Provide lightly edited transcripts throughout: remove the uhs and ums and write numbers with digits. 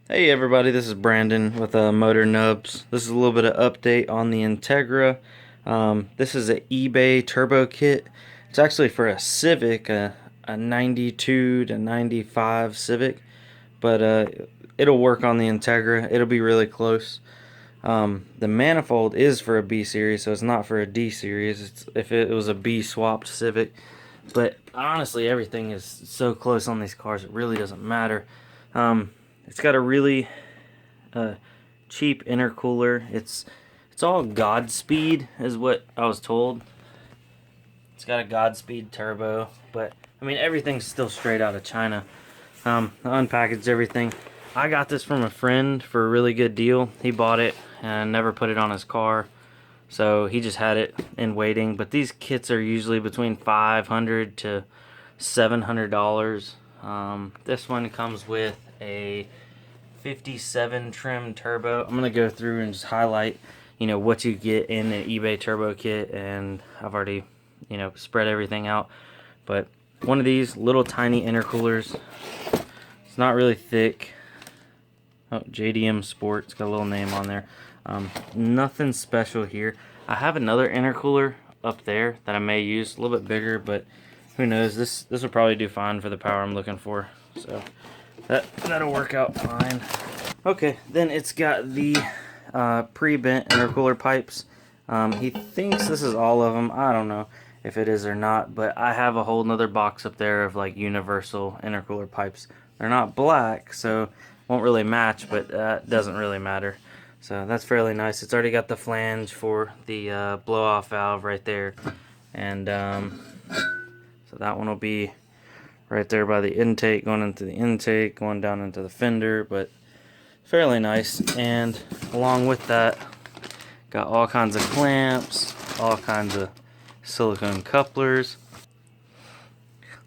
Hey everybody, this is Brandon with Motor Nubs. This is a little bit of update on the Integra. This is an eBay turbo kit. It's actually for a Civic, a 92 to 95 Civic, but it'll work on the Integra. It'll be really close. The Manifold is for a B series, so it's not for a D series. If it was a B swapped Civic, but honestly, everything is so close on these cars, it really doesn't matter. It's got a really cheap intercooler. It's all Godspeed is what I was told. It's got a Godspeed turbo, but I mean everything's still straight out of China. I unpackaged everything. I got this from a friend for a really good deal. He bought it and never put it on his car, so he just had it in waiting. But these kits are usually between $500 to $700. This one comes with a 57 trim turbo. I'm gonna go through and just highlight, what you get in an eBay turbo kit, and I've already, spread everything out. But one of these little tiny intercoolers. It's not really thick. Oh, JDM Sport. It's got a little name on there. Nothing special here. I have another intercooler up there that I may use, a little bit bigger, but who knows? This will probably do fine for the power I'm looking for. So that'll work out fine. Okay, then it's got the pre-bent intercooler pipes. He thinks this is all of them. I don't know if it is or not, but I have a whole nother box up there of like universal intercooler pipes. They're not black, so won't really match, but that doesn't really matter. So that's fairly nice. It's already got the flange for the blow-off valve right there, and so that one will be right there by the intake, going into the intake, going down into the fender, but fairly nice. And along with that, got all kinds of clamps, all kinds of silicone couplers.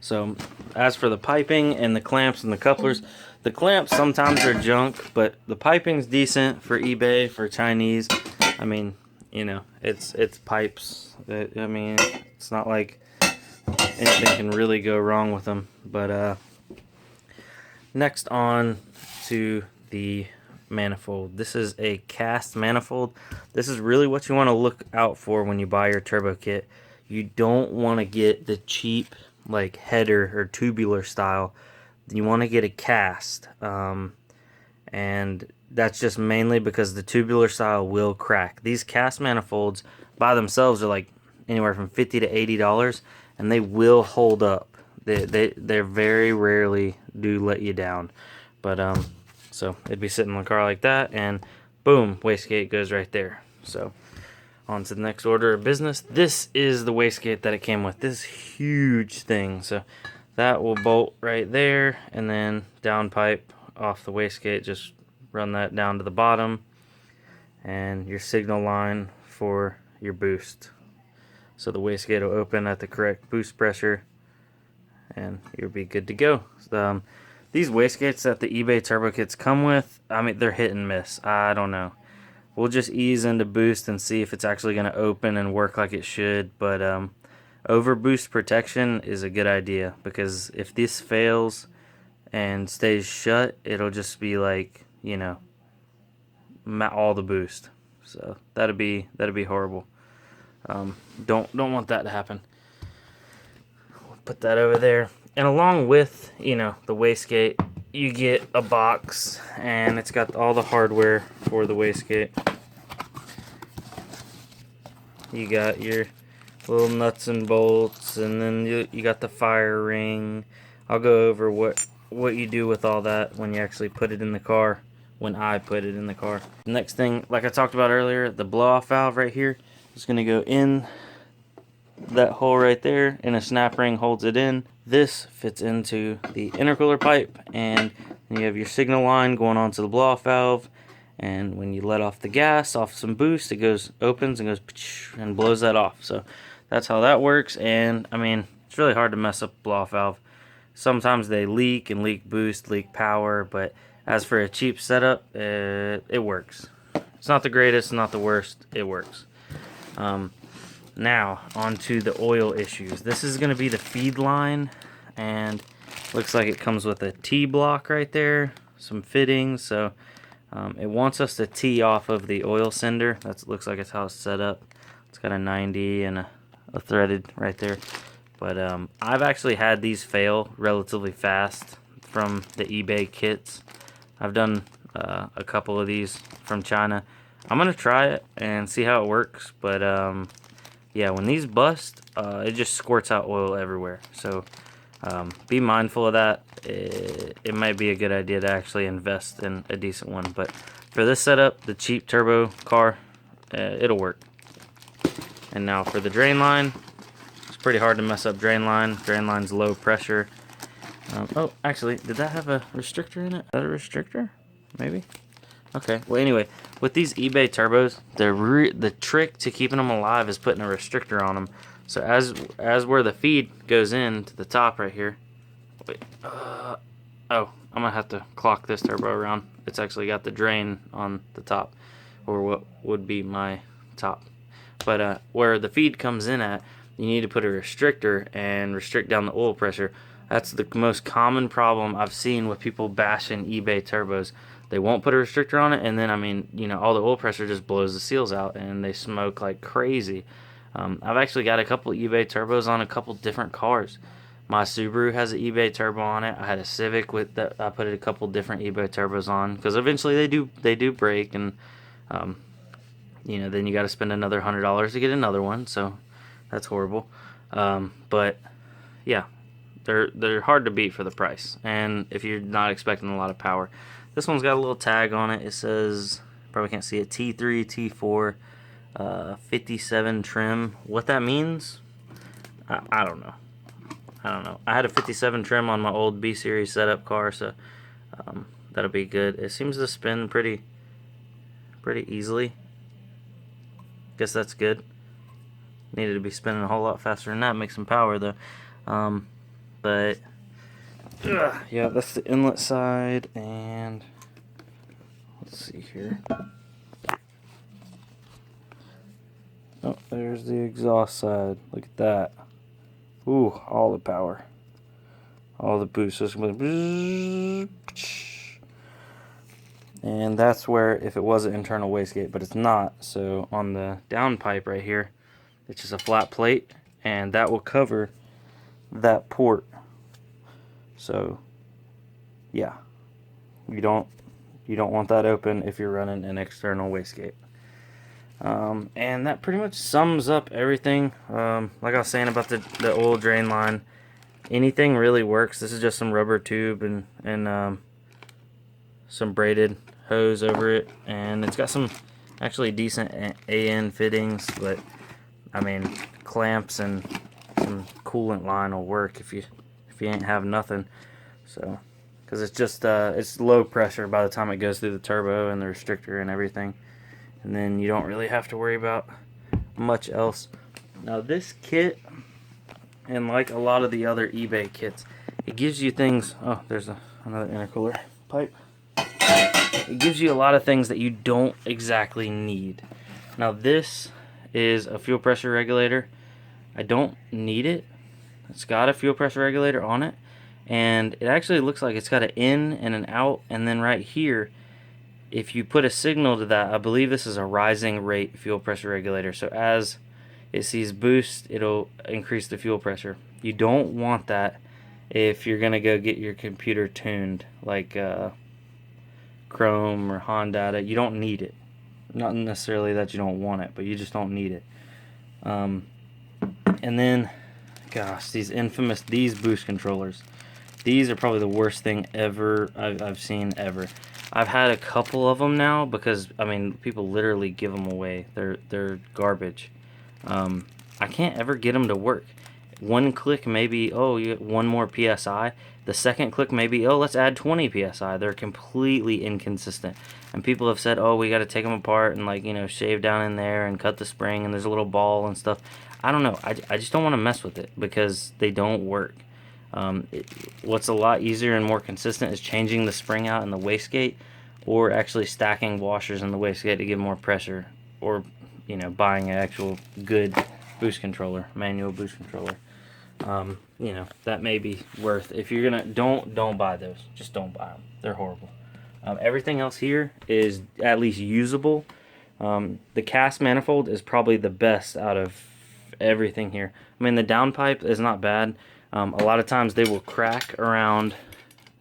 So as for the piping and the clamps and the couplers, the clamps sometimes are junk, but the piping's decent for eBay, for Chinese. I mean, it's pipes. I mean, it's not like anything can really go wrong with them. But next on to the manifold. This is a cast manifold. This is really what you want to look out for when you buy your turbo kit. You don't want to get the cheap like header or tubular style. You want to get a cast, and that's just mainly because the tubular style will crack. These cast manifolds by themselves are like anywhere from $50 to $80, and they will hold up. They very rarely do let you down. But so it'd be sitting in the car like that, and boom, wastegate goes right there. So on to the next order of business. This is the wastegate that it came with. This huge thing. So that will bolt right there, and then down pipe off the wastegate. Just run that down to the bottom, and your signal line for your boost. So the wastegate will open at the correct boost pressure, and you'll be good to go. These wastegates that the eBay turbo kits come with, I mean, they're hit and miss. I don't know. We'll just ease into boost and see if it's actually going to open and work like it should. But over boost protection is a good idea, because if this fails and stays shut, it'll just be like, all the boost. So that'd be horrible. Don't want that to happen. We'll put that over there. And along with, the wastegate, you get a box, and it's got all the hardware for the wastegate. You got your little nuts and bolts, and then you got the fire ring. I'll go over what you do with all that when you actually put it in the car, when I put it in the car. Next thing, like I talked about earlier, the blow-off valve right here is going to go in that hole right there, and a snap ring holds it in. This fits into the intercooler pipe, and you have your signal line going onto the blow-off valve, and when you let off the gas, off some boost, it opens and goes and blows that off. So that's how that works. And I mean, it's really hard to mess up a blow-off valve. Sometimes they leak and leak boost, leak power, but as for a cheap setup, it works. It's not the greatest, not the worst, it works. Now, on to the oil issues. This is going to be the feed line, and Looks like it comes with a T-block right there, some fittings, so it wants us to tee off of the oil sender. That looks like it's how it's set up. It's got a 90 and a threaded right there. But I've actually had these fail relatively fast from the eBay kits. I've done a couple of these from China. I'm going to try it and see how it works. But yeah, when these bust, it just squirts out oil everywhere. So be mindful of that. It might be a good idea to actually invest in a decent one. But for this setup, the cheap turbo car, it'll work. And now for the drain line, it's pretty hard to mess up drain line. Drain line's low pressure. Oh, actually, did that have a restrictor in it? Is that a restrictor? Maybe? Okay, well anyway, with these eBay turbos, the trick to keeping them alive is putting a restrictor on them. So as where the feed goes in to the top right here, wait, oh, I'm gonna have to clock this turbo around. It's actually got the drain on the top, or what would be my top. But where the feed comes in at, you need to put a restrictor and restrict down the oil pressure. That's the most common problem I've seen with people bashing eBay turbos. They won't put a restrictor on it, and then, I mean, you know, all the oil pressure just blows the seals out, and they smoke like crazy. I've actually got a couple eBay turbos on a couple different cars. My Subaru has an eBay turbo on it. I had a Civic with that. I put a couple different eBay turbos on because eventually they do break, and you know, then you got to spend another $100 to get another one. So that's horrible. But yeah, they're hard to beat for the price, and if you're not expecting a lot of power. This one's got a little tag on it. It says, probably can't see it, T3, T4, 57 trim. What that means, I don't know. I had a 57 trim on my old B series setup car, so that'll be good. It seems to spin pretty easily. Guess that's good. Needed to be spinning a whole lot faster than that. Make some power though. But yeah, that's the inlet side, and let's see here. Oh, there's the exhaust side. Look at that. Ooh, all the power, all the boost. And that's where, if it was an internal wastegate, but it's not. So on the downpipe right here, it's just a flat plate, and that will cover that port. So yeah, you don't want that open if you're running an external wastegate. And that pretty much sums up everything. Like I was saying about the oil drain line, anything really works. This is just some rubber tube and some braided hose over it, and it's got some actually decent AN fittings, but I mean, clamps and some coolant line will work if you ain't have nothing. So, because it's just it's low pressure by the time it goes through the turbo and the restrictor and everything, and then you don't really have to worry about much else. Now this kit, and like a lot of the other eBay kits, it gives you things. Oh, there's another intercooler pipe. It gives you a lot of things that you don't exactly need. Now this is a fuel pressure regulator. I don't need it. It's got a fuel pressure regulator on it, and it actually looks like it's got an in and an out, and then right here, if you put a signal to that, I believe this is a rising rate fuel pressure regulator. So as it sees boost, it'll increase the fuel pressure. You don't want that if you're gonna go get your computer tuned, like Chrome or Honda. You don't need it. Not necessarily that you don't want it, but you just don't need it. And then, gosh, these boost controllers. These are probably the worst thing ever I've seen ever. I've had a couple of them now because, I mean, people literally give them away. They're garbage. I can't ever get them to work. One click maybe, oh, you get one more PSI. The second click maybe, oh, let's add 20 PSI. They're completely inconsistent. And people have said, oh, we got to take them apart and, like, you know, shave down in there and cut the spring, and there's a little ball and stuff. I don't know. I just don't want to mess with it because they don't work. What's a lot easier and more consistent is changing the spring out in the wastegate, or actually stacking washers in the wastegate to give more pressure, or, you know, buying an actual good boost controller, manual boost controller. You know, that may be worth, if you're gonna, don't buy those. Just don't buy them. They're horrible. Everything else here is at least usable. The cast manifold is probably the best out of everything here. I mean, the downpipe is not bad. A lot of times they will crack around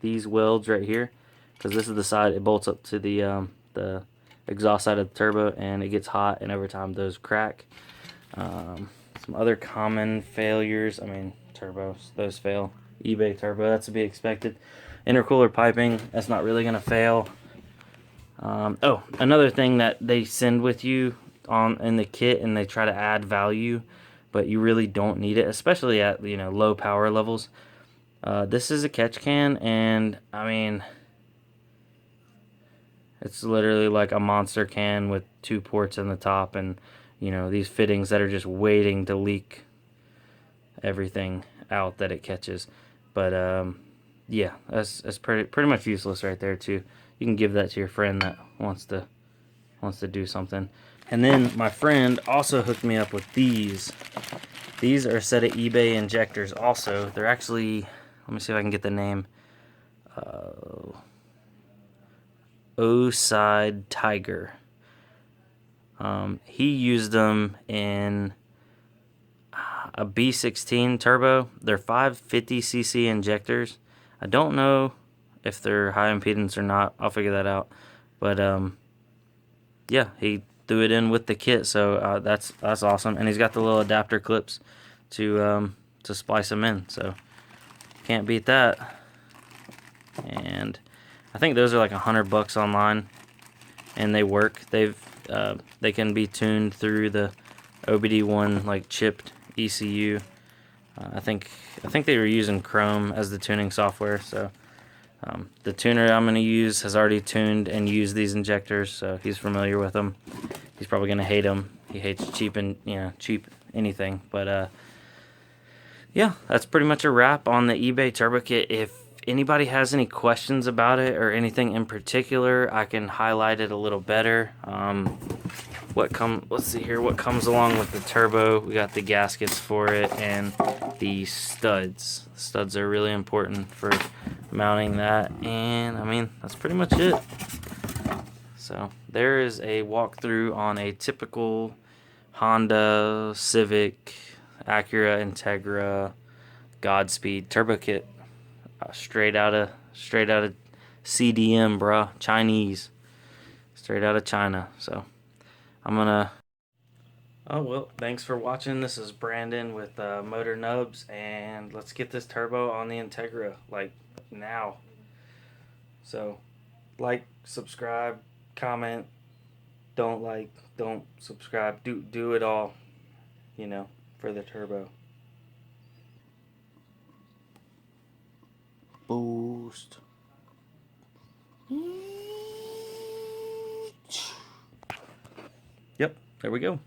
these welds right here, because this is the side it bolts up to the exhaust side of the turbo, and it gets hot, and over time those crack. Some other common failures, I mean, turbos, those fail. eBay turbo, that's to be expected. Intercooler piping, that's not really gonna fail. Oh, another thing that they send with you in the kit, and they try to add value, but you really don't need it, especially at, you know, low power levels. This is a catch can, and I mean, it's literally like a monster can with 2 ports in the top, and you know, these fittings that are just waiting to leak everything out that it catches. But yeah, that's pretty much useless right there too. You can give that to your friend that wants to do something. And then my friend also hooked me up with these. These are a set of eBay injectors also. They're actually, let me see if I can get the name. O-Side Tiger. He used them in a B16 turbo. They're 550cc injectors. I don't know if they're high impedance or not. I'll figure that out. But yeah, he threw it in with the kit, so that's awesome. And he's got the little adapter clips to splice them in, so can't beat that. And I think those are like $100 online, and they work. They can be tuned through the OBD1 like chipped ECU. I think they were using Chrome as the tuning software, so the tuner I'm going to use has already tuned and used these injectors, so he's familiar with them. He's probably going to hate them. He hates cheap anything. But yeah, that's pretty much a wrap on the eBay turbo kit. If anybody has any questions about it or anything in particular, I can highlight it a little better. Let's see here, what comes along with the turbo. We got the gaskets for it and the studs. The studs are really important for mounting that, and I mean, that's pretty much it. So there is a walkthrough on a typical Honda, Civic, Acura, Integra, Godspeed turbo kit. Straight out of CDM, bruh. Chinese. Straight out of China. So I'm gonna. Oh well, thanks for watching. This is Brandon with Motor Nubs, and let's get this turbo on the Integra like now. So like, subscribe, comment. Don't like, don't subscribe. Do it all, you know, for the turbo. Boost. Yep, there we go.